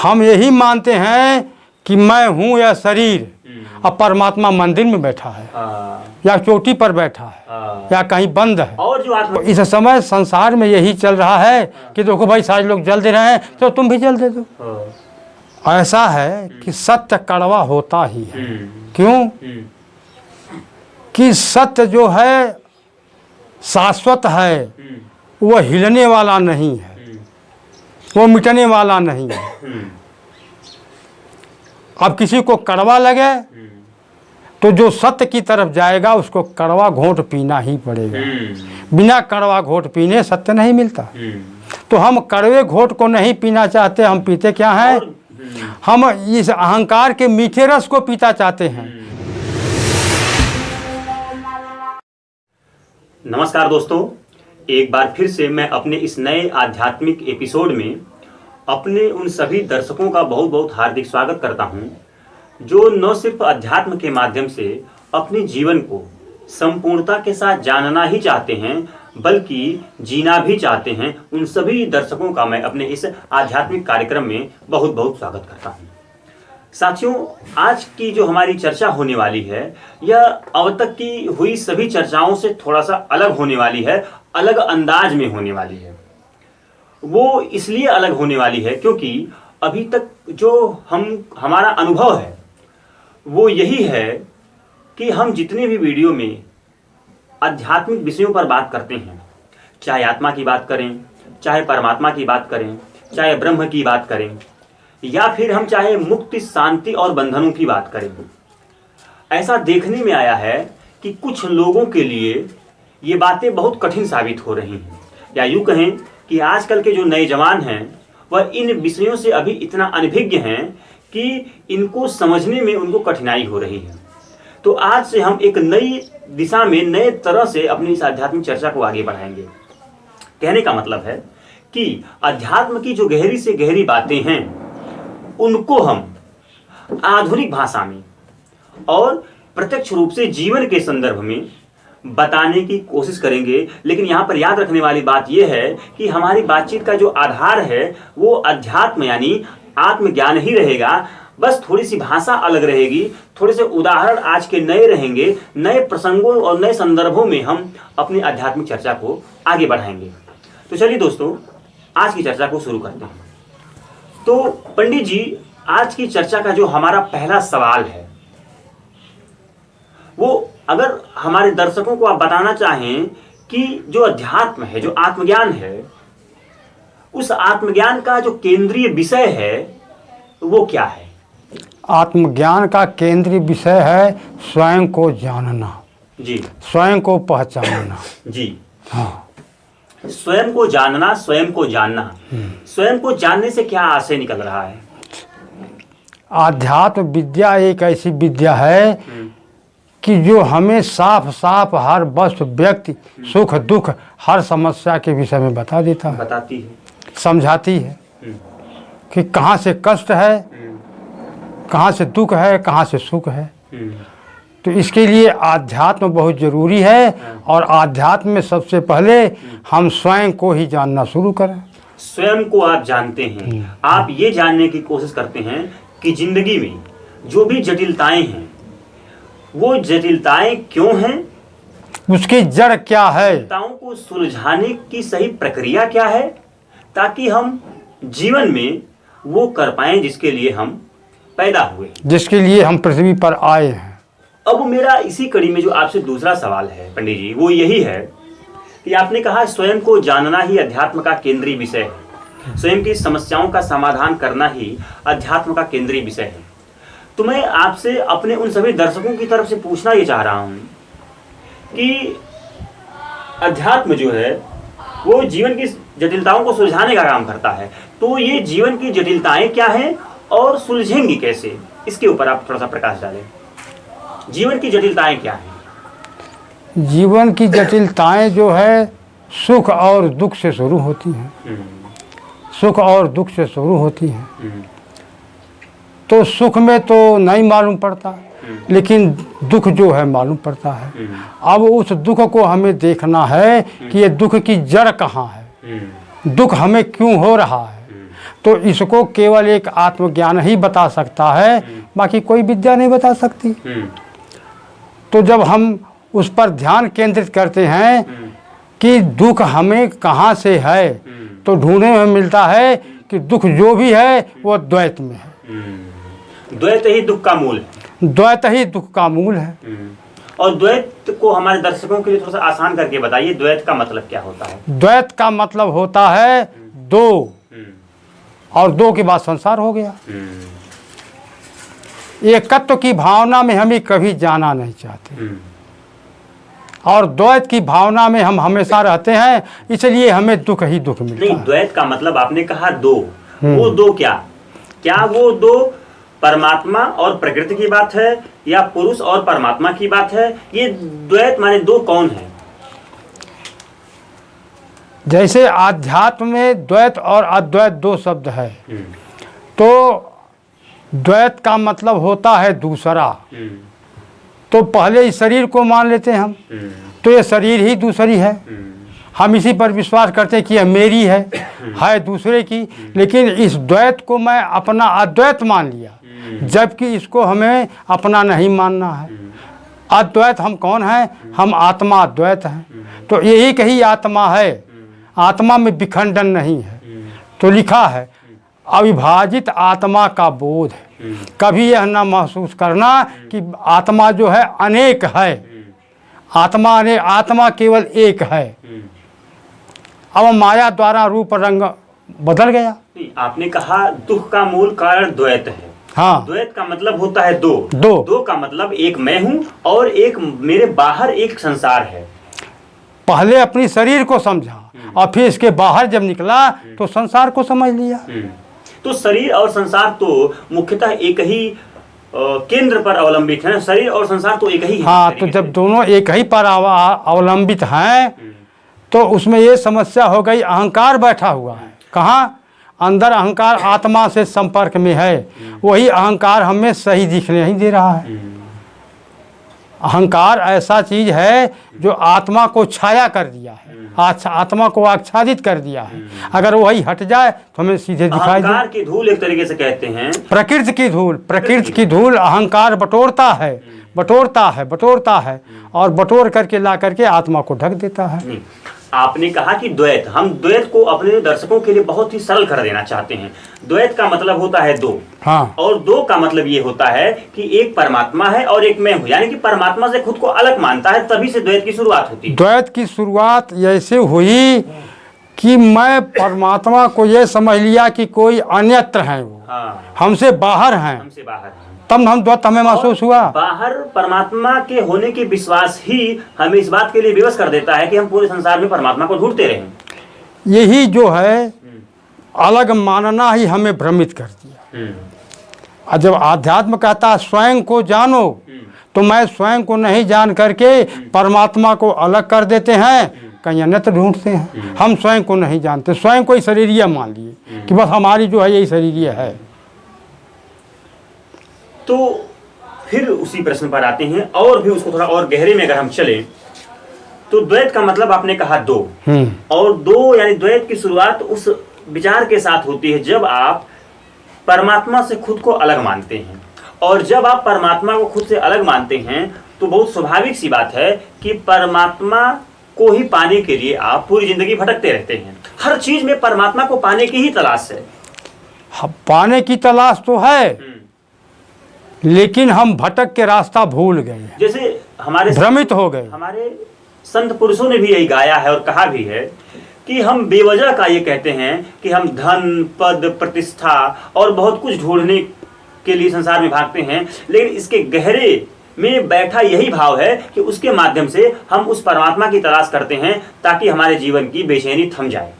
हम यही मानते हैं कि मैं हूँ यह शरीर, अब परमात्मा मंदिर में बैठा है या चोटी पर बैठा है या कहीं बंद है। और जो आत्मा इस समय संसार में यही चल रहा है कि देखो भाई सारे लोग जल दे रहे हैं तो तुम भी जल दे दो। ऐसा है कि सत्य कड़वा होता ही है। क्यों? कि सत्य जो है शाश्वत है, वो हिलने वाला नहीं है, वो मिटने वाला नहीं है। अब किसी को कड़वा लगे तो जो सत्य की तरफ जाएगा उसको कड़वा घोंट पीना ही पड़ेगा। बिना कड़वा घोंट पीने सत्य नहीं मिलता। तो हम कड़वे घोंट को नहीं पीना चाहते, हम पीते क्या हैं? हम इस अहंकार के मीठे रस को पीता चाहते हैं। नमस्कार दोस्तों, एक बार फिर से मैं अपने इस नए आध्यात्मिक एपिसोड में अपने उन सभी दर्शकों का बहुत बहुत हार्दिक स्वागत करता हूं जो न सिर्फ अध्यात्म के माध्यम से अपने जीवन को संपूर्णता के साथ जानना ही चाहते हैं बल्कि जीना भी चाहते हैं। उन सभी दर्शकों का मैं अपने इस आध्यात्मिक कार्यक्रम में बहुत बहुत स्वागत करता हूं। साथियों, आज की जो हमारी चर्चा होने वाली है यह अब तक की हुई सभी चर्चाओं से थोड़ा सा अलग होने वाली है, अलग अंदाज में होने वाली है। वो इसलिए अलग होने वाली है क्योंकि अभी तक जो हमारा अनुभव है वो यही है कि हम जितने भी वीडियो में आध्यात्मिक विषयों पर बात करते हैं, चाहे आत्मा की बात करें, चाहे परमात्मा की बात करें, चाहे ब्रह्म की बात करें, या फिर हम चाहे मुक्ति, शांति और बंधनों की बात करें, ऐसा देखने में आया है कि कुछ लोगों के लिए ये बातें बहुत कठिन साबित हो रही हैं। या यूँ कहें कि आजकल के जो नए जवान हैं वह इन विषयों से अभी इतना अनभिज्ञ हैं कि इनको समझने में उनको कठिनाई हो रही है। तो आज से हम एक नई दिशा में नए तरह से अपनी इस आध्यात्मिक चर्चा को आगे बढ़ाएंगे। कहने का मतलब है कि अध्यात्म की जो गहरी से गहरी बातें हैं उनको हम आधुनिक भाषा में और प्रत्यक्ष रूप से जीवन के संदर्भ में बताने की कोशिश करेंगे। लेकिन यहाँ पर याद रखने वाली बात यह है कि हमारी बातचीत का जो आधार है वो अध्यात्म यानी आत्मज्ञान ही रहेगा। बस थोड़ी सी भाषा अलग रहेगी, थोड़े से उदाहरण आज के नए रहेंगे, नए प्रसंगों और नए संदर्भों में हम अपनी आध्यात्मिक चर्चा को आगे बढ़ाएंगे। तो चलिए दोस्तों, आज की चर्चा को शुरू करते हैं। तो पंडित जी, आज की चर्चा का जो हमारा पहला सवाल है वो अगर हमारे दर्शकों को आप बताना चाहें कि जो अध्यात्म है, जो आत्मज्ञान है, उस आत्मज्ञान का जो केंद्रीय विषय है वो क्या है? आत्मज्ञान का केंद्रीय विषय है स्वयं को जानना जी, स्वयं को पहचानना जी। हाँ, स्वयं को जानना, स्वयं को जानना। स्वयं को जानने से क्या आशय निकल रहा है? आध्यात्म विद्या एक ऐसी विद्या है कि जो हमें साफ साफ हर वस्तु, व्यक्ति, सुख दुख, हर समस्या के विषय में बता देता है, बताती है, समझाती है कि कहाँ से कष्ट है, कहाँ से दुख है, कहाँ से सुख है। तो इसके लिए आध्यात्म बहुत जरूरी है और आध्यात्म में सबसे पहले हम स्वयं को ही जानना शुरू करें। स्वयं को आप जानते हैं, आप ये जानने की कोशिश करते हैं कि जिंदगी में जो भी जटिलताएं हैं वो जटिलताएं क्यों हैं, उसकी जड़ क्या है, जटिलताओं को सुलझाने की सही प्रक्रिया क्या है, ताकि हम जीवन में वो कर पाएं जिसके लिए हम पैदा हुए, जिसके लिए हम पृथ्वी पर आए हैं। अब मेरा इसी कड़ी में जो आपसे दूसरा सवाल है पंडित जी वो यही है कि आपने कहा स्वयं को जानना ही अध्यात्म का केंद्रीय विषय है, स्वयं की समस्याओं का समाधान करना ही अध्यात्म का केंद्रीय विषय है। तो मैं आपसे अपने उन सभी दर्शकों की तरफ से पूछना ये चाह रहा हूँ कि अध्यात्म जो है वो जीवन की जटिलताओं को सुलझाने का काम करता है, तो ये जीवन की जटिलताएं क्या हैं और सुलझेंगी कैसे, इसके ऊपर आप थोड़ा सा प्रकाश डालें। जीवन की जटिलताएं क्या हैं? जीवन की जटिलताएं जो है सुख और दुख से शुरू होती हैं, सुख और दुख से शुरू होती हैं। तो सुख में तो नहीं मालूम पड़ता, लेकिन दुख जो है मालूम पड़ता है। अब उस दुख को हमें देखना है कि ये दुख की जड़ कहाँ है, दुख हमें क्यों हो रहा है। तो इसको केवल एक आत्मज्ञान ही बता सकता है, बाकी कोई विद्या नहीं बता सकती। तो जब हम उस पर ध्यान केंद्रित करते हैं कि दुख हमें कहाँ से है, तो ढूंढने में मिलता है कि दुख जो भी है वो द्वैत में है। द्वैत ही दुख का मूल है। द्वैत ही दुख का मूल है। और द्वैत को हमारे दर्शकों के लिए थोड़ा सा आसान करके बताइए, द्वैत का मतलब क्या होता है? द्वैत का मतलब होता है दो, और दो के बाद संसार हो गया। एकत्व की भावना में हमें कभी जाना नहीं चाहते, और द्वैत की भावना में हम हमेशा रहते हैं, इसलिए हमें दुख ही दुख मिलता नहीं, है। द्वैत का मतलब आपने कहा दो, वो दो क्या वो दो परमात्मा और प्रकृति की बात है, या पुरुष और परमात्मा की बात है? ये द्वैत माने दो कौन है? जैसे आध्यात्म में द्वैत और अद्वैत दो शब्द है, तो द्वैत का मतलब होता है दूसरा। तो पहले इस शरीर को मान लेते हैं हम, तो ये शरीर ही दूसरी है। हम इसी पर विश्वास करते हैं कि यह मेरी है दूसरे की, लेकिन इस द्वैत को मैं अपना अद्वैत मान लिया, जबकि इसको हमें अपना नहीं मानना है। अद्वैत हम कौन हैं? हम आत्मा अद्वैत हैं। तो यही कही आत्मा है, आत्मा में विखंडन नहीं है। तो लिखा है अविभाजित आत्मा का बोध है। कभी यह ना महसूस करना कि आत्मा जो है अनेक है, आत्मा केवल एक है। अब माया द्वारा रूप रंग बदल गया। आपने कहा दुख का मूल कारण द्वैत है। हाँ, द्वैत का मतलब होता है दो का मतलब एक मैं हूँ और एक मेरे बाहर एक संसार है। पहले अपनी शरीर को समझा और फिर इसके बाहर जब निकला तो संसार को समझ लिया। तो शरीर और संसार तो मुख्यतः एक ही केंद्र पर अवलंबित है। शरीर और संसार तो एक ही है। हाँ, तो जब दोनों एक ही पर अवलंबित हैं, तो उसमें ये समस्या हो गई, अहंकार बैठा हुआ है। कहाँ? अंदर अहंकार आत्मा से संपर्क में है, वही अहंकार हमें सही दिखने नहीं दे रहा है। अहंकार ऐसा चीज है जो आत्मा को छाया कर दिया है, आत्मा को आच्छादित कर दिया है। अगर वही हट जाए तो हमें सीधे दिखाई दे। अहंकार की धूल एक तरीके से कहते हैं प्रकृति की धूल अहंकार बटोरता है और बटोर करके ला करके आत्मा को ढक देता है। आपने कहा कि द्वैत, हम द्वैत को अपने दर्शकों के लिए बहुत ही सरल कर देना चाहते हैं। द्वैत का मतलब होता है दो। हाँ, और दो का मतलब ये होता है कि एक परमात्मा है और एक मैं हूँ, यानी कि परमात्मा से खुद को अलग मानता है, तभी से द्वैत की शुरुआत होती है। द्वैत की शुरुआत ऐसे हुई कि मैं परमात्मा को ये समझ लिया कि कोई अन्यत्र है, वो हमसे बाहर हैं, तब हम द्वैत हमें महसूस हुआ। बाहर परमात्मा के होने के विश्वास ही हमें इस बात के लिए विवश कर देता है कि हम पूरे संसार में परमात्मा को ढूंढते रहें। यही जो है अलग मानना ही हमें भ्रमित कर दिया। और जब आध्यात्म कहता है स्वयं को जानो, तो मैं स्वयं को नहीं जान करके परमात्मा को अलग कर देते हैं, कहीं अन्यत्र ढूंढते हैं। हम स्वयं को नहीं जानते, स्वयं को ही शरीरीय मान लिए कि बस हमारी जो है यही शरीरीय है। तो फिर उसी प्रश्न पर आते हैं, और भी उसको थोड़ा और गहरे में अगर हम चले, तो द्वैत का मतलब आपने कहा दो, और दो यानी द्वैत की शुरुआत उस विचार के साथ होती है जब आप परमात्मा से खुद को अलग मानते हैं। और जब आप परमात्मा को खुद से अलग मानते हैं तो बहुत स्वाभाविक सी बात है कि परमात्मा को ही पाने के लिए आप पूरी जिंदगी भटकते रहते हैं। हर चीज में परमात्मा को पाने की ही तलाश है। पाने की तलाश तो है, लेकिन हम भटक के रास्ता भूल गए, जैसे हमारे भ्रमित हो गए। हमारे संत पुरुषों ने भी यही गाया है और कहा भी है कि हम बेवजह का ये कहते हैं कि हम धन, पद, प्रतिष्ठा और बहुत कुछ ढूंढने के लिए संसार में भागते हैं, लेकिन इसके गहरे में बैठा यही भाव है कि उसके माध्यम से हम उस परमात्मा की तलाश करते हैं ताकि हमारे जीवन की बेचैनी थम जाए।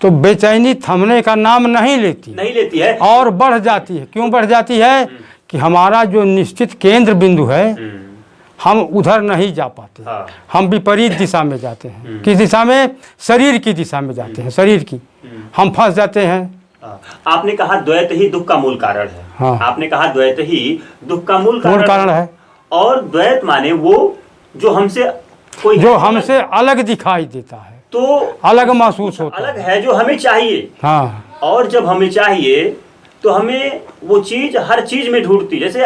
तो बेचैनी थमने का नाम नहीं लेती है और बढ़ जाती है। क्यों बढ़ जाती है? कि हमारा जो निश्चित केंद्र बिंदु है, हम उधर नहीं जा पाते। हम विपरीत दिशा में जाते हैं। किस दिशा में? शरीर की दिशा में जाते हैं, शरीर की। हम फंस जाते हैं। आपने कहा द्वैत ही दुख का मूल कारण है। हाँ। आपने कहा द्वैत ही दुख का मूल कारण है। और द्वैत माने वो जो हमसे अलग दिखाई देता है, तो अलग महसूस होता अलग है जो हमें चाहिए। हाँ, और जब हमें चाहिए तो हमें वो चीज़ हर चीज़ में ढूंढती। जैसे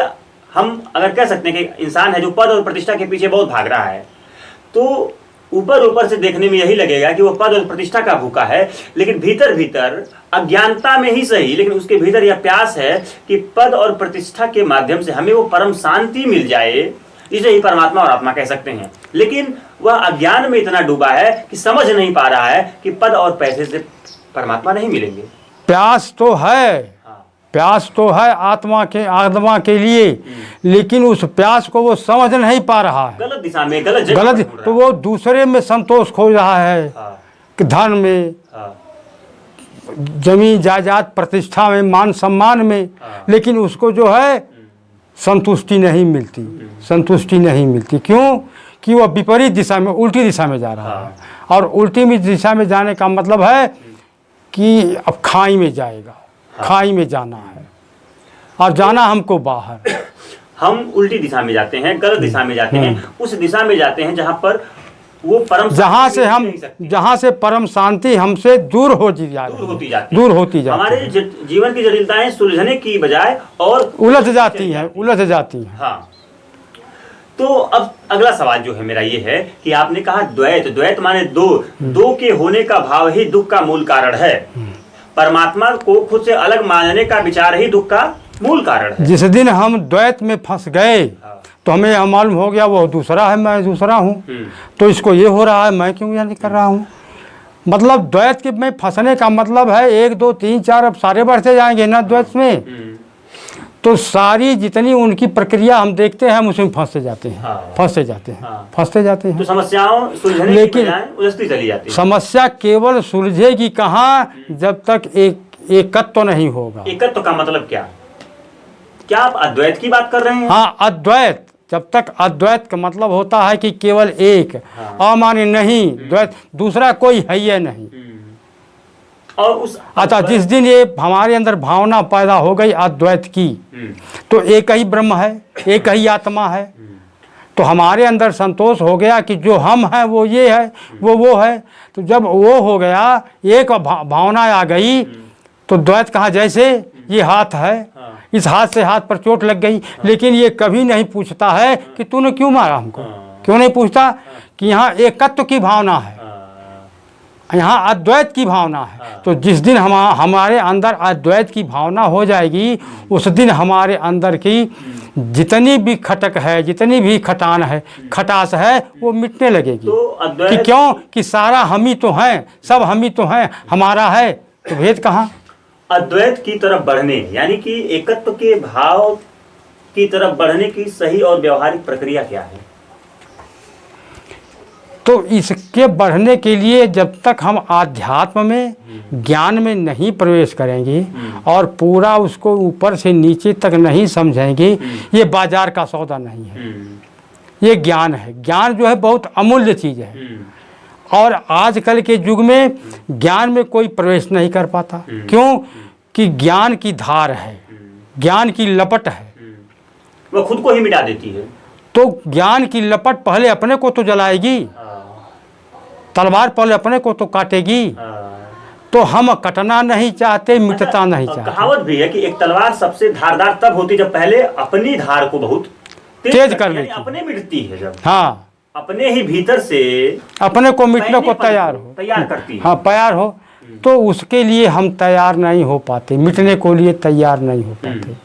हम अगर कह सकते हैं कि इंसान है जो पद और प्रतिष्ठा के पीछे बहुत भाग रहा है, तो ऊपर ऊपर से देखने में यही लगेगा कि वो पद और प्रतिष्ठा का भूखा है, लेकिन भीतर भीतर अज्ञानता में ही सही, लेकिन उसके भीतर यह प्यास है कि पद और प्रतिष्ठा के माध्यम से हमें वो परम शांति मिल जाए। इसे ही परमात्मा और आत्मा कह सकते हैं। लेकिन वह अज्ञान में इतना डूबा है कि समझ नहीं पा रहा है कि पद और पैसे से परमात्मा नहीं मिलेंगे। प्यास तो है, प्यास तो है आत्मा के लिए, लेकिन उस प्यास को वो समझ नहीं पा रहा है। गलत दिशा में, गलत तो वो दूसरे में संतोष खोज रहा है, कि धन में, जमीन जायदाद, प्रतिष्ठा में, मान सम्मान में, लेकिन उसको जो है संतुष्टि नहीं मिलती, संतुष्टि नहीं मिलती। क्यों? कि वह विपरीत दिशा में, उल्टी दिशा में जा रहा है। और उल्टी दिशा में जाने का मतलब है कि अब खाई में जाएगा, खाई में जाना है, और जाना हमको बाहर। हम उल्टी दिशा में जाते हैं, गलत दिशा में जाते हैं, उस दिशा में जाते हैं जहाँ पर वो परम, जहाँ से परम शांति हमसे दूर होती जाती है। हमारे जीवन की जटिलताएं सुलझने की बजाय और उलझ जाती हैं। हाँ, तो अब अगला सवाल जो है मेरा ये है कि आपने कहा द्वैत माने दो के होने का भाव ही दुख का मूल कारण है। परमात्मा को खुद से अलग मानने का विचार ही दुख का मूल कारण है। जिस दिन हम द्वैत में फंस गए तो हमें यह मालूम हो गया वो दूसरा है, मैं दूसरा हूँ, तो इसको ये हो रहा है, मैं क्यों यह नहीं कर रहा हूँ। मतलब द्वैत के में फंसने का मतलब है 1 2 3 4, अब सारे बढ़ते जाएंगे ना द्वैत में। तो सारी जितनी उनकी प्रक्रिया हम देखते हैं, हम उसमें फंसते जाते हैं। तो समस्याओं सुलझने लेकिन उलझती चली जाती है। समस्या केवल सुलझेगी कहाँ, जब तक एकत्व नहीं होगा। एकत्व का मतलब क्या आप अद्वैत की बात कर रहे हैं? हाँ, अद्वैत। जब तक अद्वैत का मतलब होता है कि केवल एक, अमान्य नहीं, द्वैत, दूसरा कोई है ही नहीं। और उस अच्छा, जिस दिन ये हमारे अंदर भावना पैदा हो गई अद्वैत की, तो एक ही ब्रह्म है, एक ही आत्मा है, तो हमारे अंदर संतोष हो गया कि जो हम हैं वो ये है, वो है। तो जब वो हो गया, एक भावना आ गई, तो द्वैत कहा, जैसे ये हाथ है, इस हाथ से हाथ पर चोट लग गई, लेकिन ये कभी नहीं पूछता है कि तूने क्यों मारा हमको। क्यों नहीं पूछता? कि यहाँ एकत्व की भावना है, यहाँ अद्वैत की भावना है। तो जिस दिन हमारे अंदर अद्वैत की भावना हो जाएगी, उस दिन हमारे अंदर की जितनी भी खटक है, जितनी भी खटान है, खटास है, वो मिटने लगेगी। तो कि क्यों? कि सारा हम ही तो हैं, सब हम ही तो हैं, हमारा है, तो भेद कहाँ। अद्वैत की तरफ बढ़ने, यानी कि एकत्व के भाव की तरफ बढ़ने की सही और व्यवहारिक प्रक्रिया क्या है? तो इसके बढ़ने के लिए जब तक हम आध्यात्म में, ज्ञान में नहीं प्रवेश करेंगे और पूरा उसको ऊपर से नीचे तक नहीं समझेंगे, ये बाजार का सौदा नहीं है, ये ज्ञान है। ज्ञान जो है बहुत अमूल्य चीज़ है, और आजकल के युग में ज्ञान में कोई प्रवेश नहीं कर पाता। क्यों? कि ज्ञान की धार है, ज्ञान की लपट है, वो खुद को ही मिटा देती है। तो ज्ञान की लपट पहले अपने को तो जलाएगी, तलवार पहले अपने को तो काटेगी। तो हम कटना नहीं चाहते, मिटता नहीं चाहते। कहावत भी है कि एक तलवार सबसे धारदार तब होती जब पहले अपनी धार को बहुत तेज कर लेती, अपने मिटती है, जब हाँ अपने ही भीतर से अपने को मिटने को तैयार करती है। हाँ, तैयार हो। तो उसके लिए हम तैयार नहीं हो पाते, मिटने को लिए तैयार नहीं हो पाते।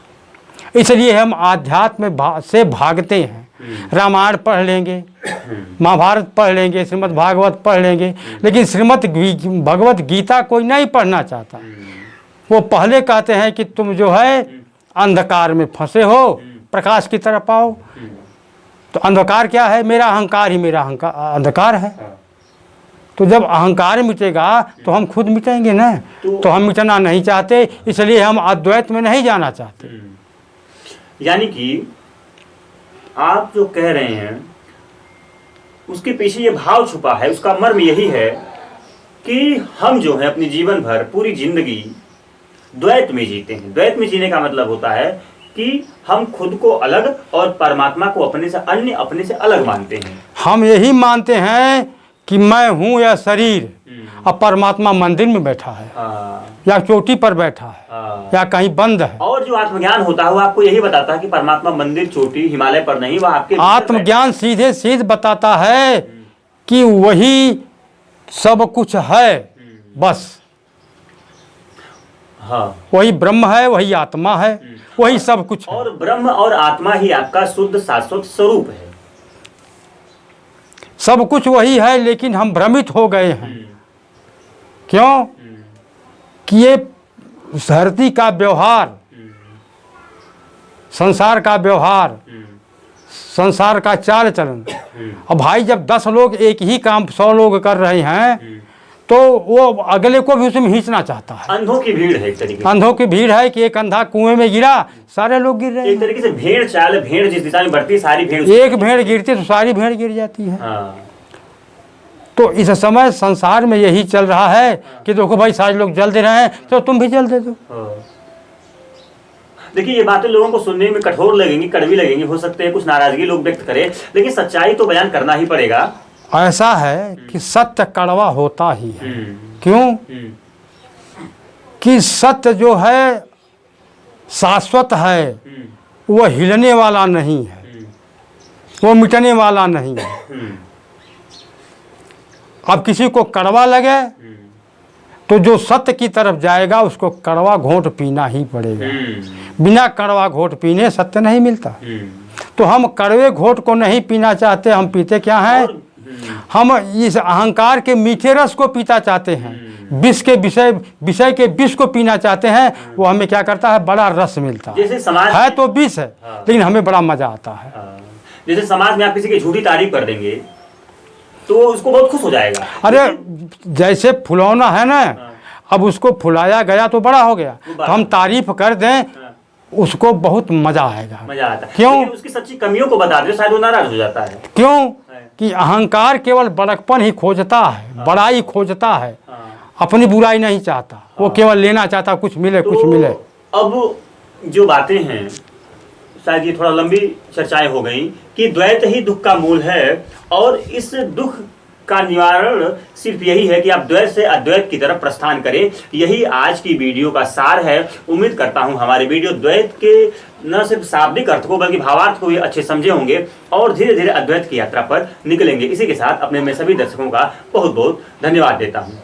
इसलिए हम आध्यात्म से भागते हैं। रामायण पढ़ लेंगे, महाभारत पढ़ लेंगे, श्रीमद् भागवत पढ़ लेंगे, लेकिन श्रीमद् भगवत गीता कोई नहीं पढ़ना चाहता। वो पहले कहते हैं कि तुम जो है अंधकार में फंसे हो, प्रकाश की तरफ आओ। तो अंधकार क्या है? मेरा अहंकार ही मेरा अंधकार है। तो जब अहंकार मिटेगा तो हम खुद मिटेंगे ना। तो हम मिटना नहीं चाहते, इसलिए हम अद्वैत में नहीं जाना चाहते। यानी कि आप जो कह रहे हैं उसके पीछे ये भाव छुपा है, उसका मर्म यही है कि हम जो है अपनी जीवन भर पूरी जिंदगी द्वैत में जीते हैं। द्वैत में जीने का मतलब होता है कि हम खुद को अलग और परमात्मा को अपने से अन्य, अपने से अलग मानते हैं। हम यही मानते हैं कि मैं हूँ यह शरीर, अब परमात्मा मंदिर में बैठा है या चोटी पर बैठा है या कहीं बंद है। और जो आत्मज्ञान होता है वो आपको यही बताता है कि परमात्मा मंदिर चोटी हिमालय पर नहीं, वह आपके आत्मज्ञान सीधे सीधे बताता है कि वही सब कुछ है, बस वही ब्रह्म है, वही आत्मा है, वही सब कुछ है। और ब्रह्म और आत्मा ही आपका शुद्ध शाश्वत स्वरूप है। सब कुछ वही है, लेकिन हम भ्रमित हो गए हैं। क्यों? कि ये धरती का व्यवहार, संसार का व्यवहार, संसार का चाल चलन। अब भाई जब 10 लोग एक ही काम 100 लोग कर रहे हैं तो वो अगले को भी उसमें खींचना चाहता है। अंधों की भीड़ है, एक तरीके से अंधों की भीड़ है कि एक अंधा कुएं में गिरा, सारे लोग गिर रहे हैं। एक तरीके से भेड़ चाल, भेड़ जिस दिशा में बढ़ती है सारी भेड़, एक भेड़ गिरती तो सारी भेड़ गिर जाती है। तो इस समय संसार में यही चल रहा है कि देखो भाई सारे लोग जल दे रहे हैं तो तुम भी जल दे दो। देखिए ये बातें लोगों को सुनने में कठोर लगेंगी, कड़वी लगेंगी, हो सकते हैं कुछ नाराजगी लोग व्यक्त करें, लेकिन सच्चाई तो बयान करना ही पड़ेगा। ऐसा है कि सत्य कड़वा होता ही है। क्यों? कि सत्य जो है शाश्वत है, वो हिलने वाला नहीं है, वो मिटने वाला नहीं है। अब किसी को कड़वा लगे तो जो सत्य की तरफ जाएगा उसको कड़वा घोंट पीना ही पड़ेगा। बिना कड़वा घोंट पीने सत्य नहीं मिलता। तो हम कड़वे घोंट को नहीं पीना चाहते, हम पीते क्या हैं? हम इस अहंकार के मीठे रस को पीता चाहते हैं, विष के विषय के विष को पीना चाहते हैं। वो हमें क्या करता है? बड़ा रस मिलता जैसे समाज है तो विष है, लेकिन हमें बड़ा मजा आता है। जैसे समाज में आप किसी की झूठी तारीफ कर देंगे तो उसको बहुत खुश हो जाएगा। अरे जैसे फुलौना है ना, अब उसको फुलाया गया तो बड़ा हो गया, तो हम तारीफ कर दें उसको बहुत मजा आएगा। मजा आता है। क्यों? उसकी सच्ची कमियों को बता दे शायद वो नाराज हो जाता है। क्यों? कि अहंकार केवल बड़कपन ही खोजता है, बड़ाई खोजता है, अपनी बुराई नहीं चाहता। वो केवल लेना चाहता, कुछ मिले तो कुछ मिले। अब जो बातें हैं शायद ये थोड़ा लंबी चर्चाएं हो गई कि द्वैत ही दुख का मूल है, और इस दुख का निवारण सिर्फ यही है कि आप द्वैत से अद्वैत की तरफ प्रस्थान करें। यही आज की वीडियो का सार है। उम्मीद करता हूं हमारे वीडियो द्वैत के न सिर्फ शाब्दिक अर्थ को बल्कि भावार्थ को भी अच्छे समझे होंगे और धीरे धीरे अद्वैत की यात्रा पर निकलेंगे। इसी के साथ अपने मैं सभी दर्शकों का बहुत बहुत धन्यवाद देता हूं।